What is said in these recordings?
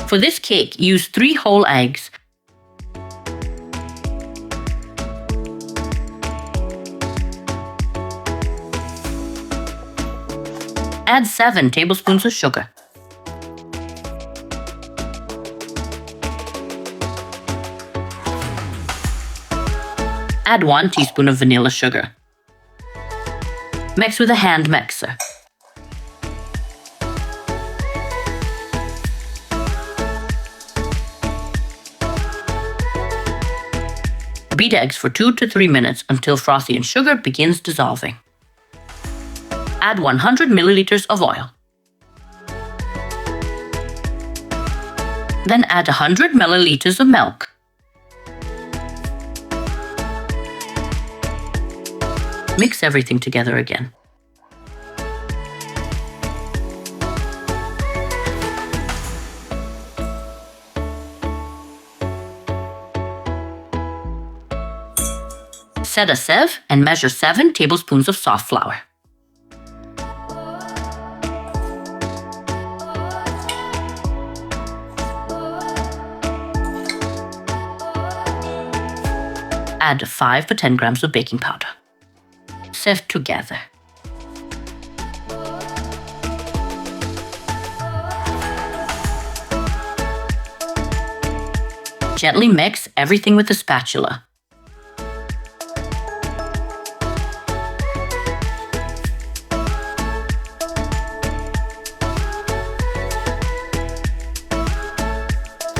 For this cake, use 3 whole eggs. Add 7 tablespoons of sugar. Add 1 teaspoon of vanilla sugar. Mix with a hand mixer. Beat eggs for 2 to 3 minutes until frothy and sugar begins dissolving. Add 100 milliliters of oil. Then add 100 milliliters of milk. Mix everything together again. Set a sieve and measure 7 tablespoons of soft flour. Add 5 to 10 grams of baking powder. Sift together. Gently mix everything with a spatula.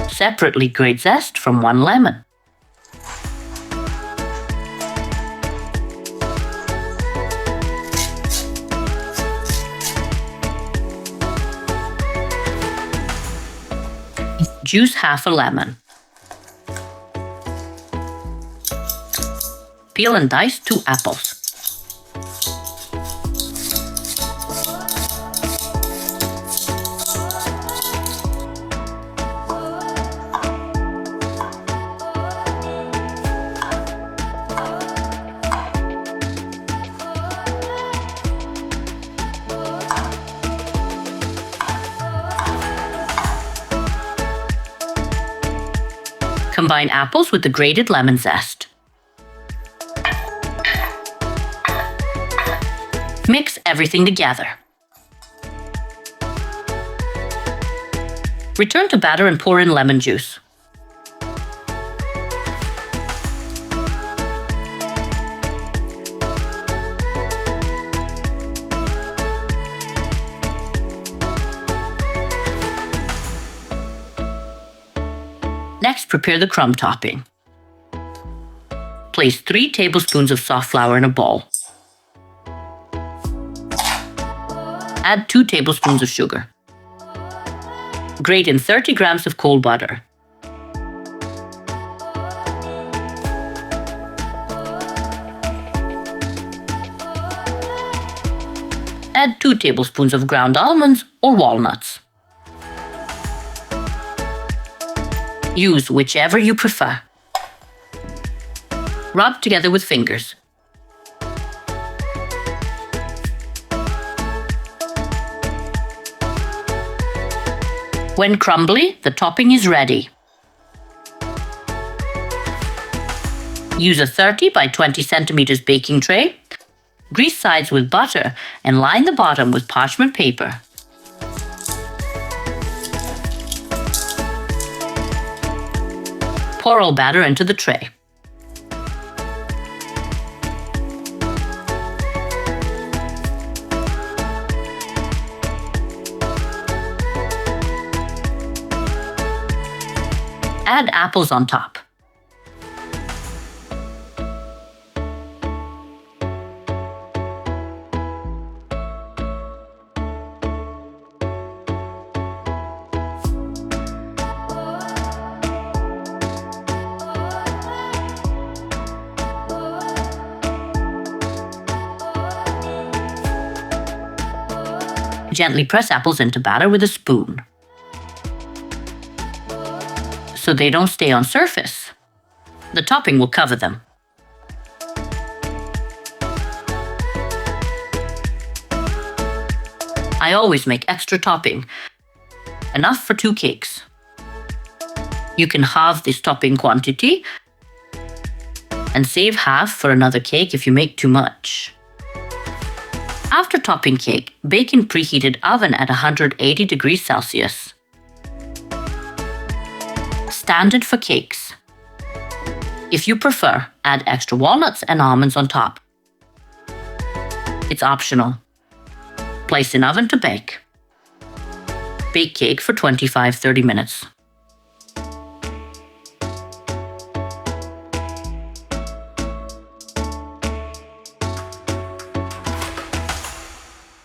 Separately grate zest from 1 lemon. Juice half a lemon. Peel and dice 2 apples. Combine apples with the grated lemon zest. Mix everything together. Return to batter and pour in lemon juice. Next, prepare the crumb topping. Place 3 tablespoons of soft flour in a bowl. Add 2 tablespoons of sugar. Grate in 30 grams of cold butter. Add 2 tablespoons of ground almonds or walnuts. Use whichever you prefer. Rub together with fingers. When crumbly, the topping is ready. Use a 30 by 20 centimeters baking tray. Grease sides with butter and line the bottom with parchment paper. Pour all batter into the tray. Add apples on top. Gently press apples into batter with a spoon so they don't stay on surface. The topping will cover them. I always make extra topping, enough for 2 cakes. You can halve this topping quantity and save half for another cake if you make too much. After topping cake, bake in preheated oven at 180 degrees Celsius. Standard for cakes. If you prefer, add extra walnuts and almonds on top. It's optional. Place in oven to bake. Bake cake for 25-30 minutes.